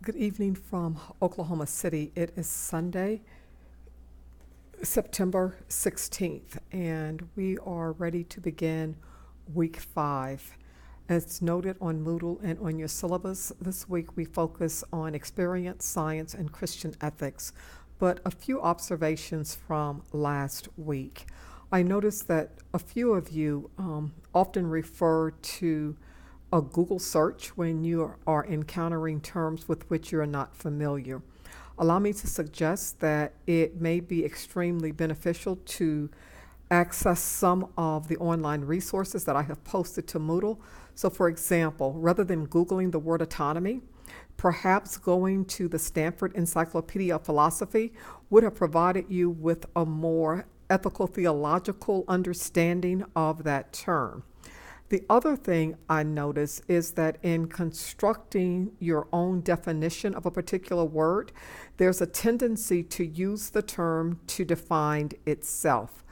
Good evening from Oklahoma City. It is Sunday, September 16th, and we are ready to begin week 5. As noted on Moodle and on your syllabus, this week we focus on experience, science, and Christian ethics, but a few observations from last week. I noticed that a few of you often refer to a Google search when you are encountering terms with which you're not familiar. Allow me to suggest that it may be extremely beneficial to access some of the online resources that I have posted to Moodle. So, for example, rather than Googling the word autonomy, perhaps going to the Stanford Encyclopedia of Philosophy would have provided you with a more ethical theological understanding of that term. The other thing I notice is that in constructing your own definition of a particular word, there's a tendency to use the term to define itself.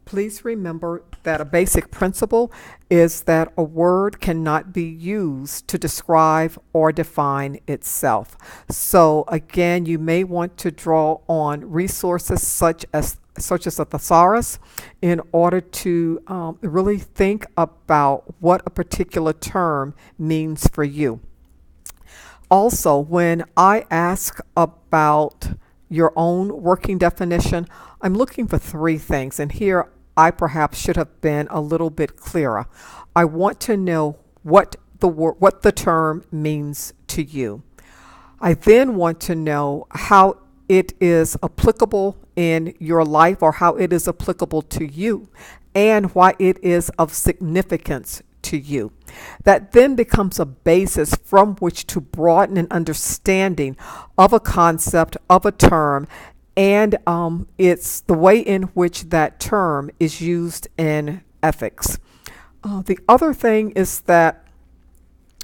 Please remember that a basic principle is that a word cannot be used to describe or define itself. So again, you may want to draw on resources such as a thesaurus in order to really think about what a particular term means for you. Also, when I ask about your own working definition, I'm looking for 3 things, and here I perhaps should have been a little bit clearer. I want to know what the term means to you. I then want to know how it is applicable in your life, or how it is applicable to you, and why it is of significance to you. That then becomes a basis from which to broaden an understanding of a concept, of a term, and it's the way in which that term is used in ethics. The other thing is that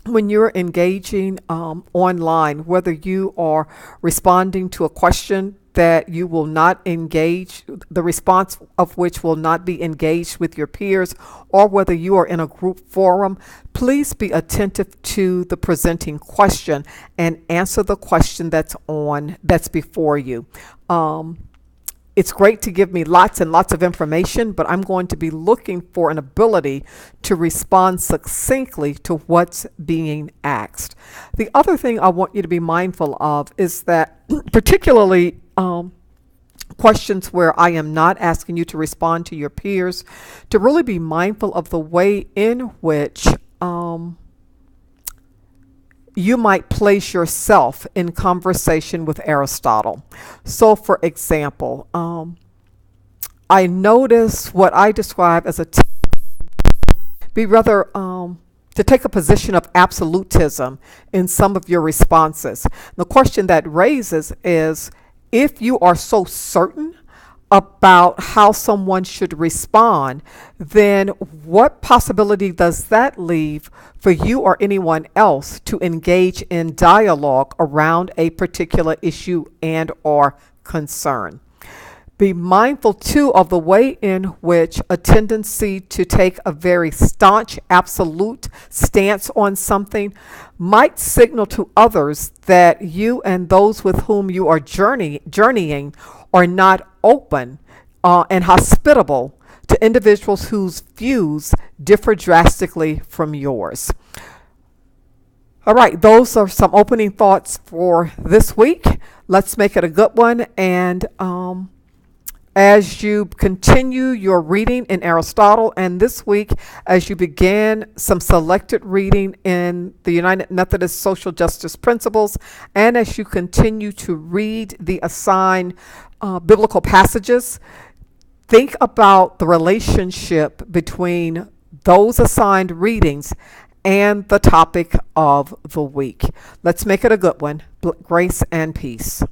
when you're engaging online, whether you are responding to a question that you will not engage, the response of which will not be engaged with your peers, or whether you are in a group forum, please be attentive to the presenting question and answer the question that's before you. It's great to give me lots and lots of information, but I'm going to be looking for an ability to respond succinctly to what's being asked. The other thing I want you to be mindful of is that particularly questions where I am not asking you to respond to your peers, to really be mindful of the way in which you might place yourself in conversation with Aristotle. So, for example, I notice what I describe as be rather to take a position of absolutism in some of your responses. The question that raises is, if you are so certain about how someone should respond, then what possibility does that leave for you or anyone else to engage in dialogue around a particular issue and or concern? Be mindful too of the way in which a tendency to take a very staunch, absolute stance on something might signal to others that you and those with whom you are journeying are not open and hospitable to individuals whose views differ drastically from yours. All right, those are some opening thoughts for this week. Let's make it a good one. And as you continue your reading in Aristotle, and this week as you begin some selected reading in the United Methodist Social Justice Principles, and as you continue to read the assigned biblical passages, think about the relationship between those assigned readings and the topic of the week. Let's make it a good one. Grace and peace.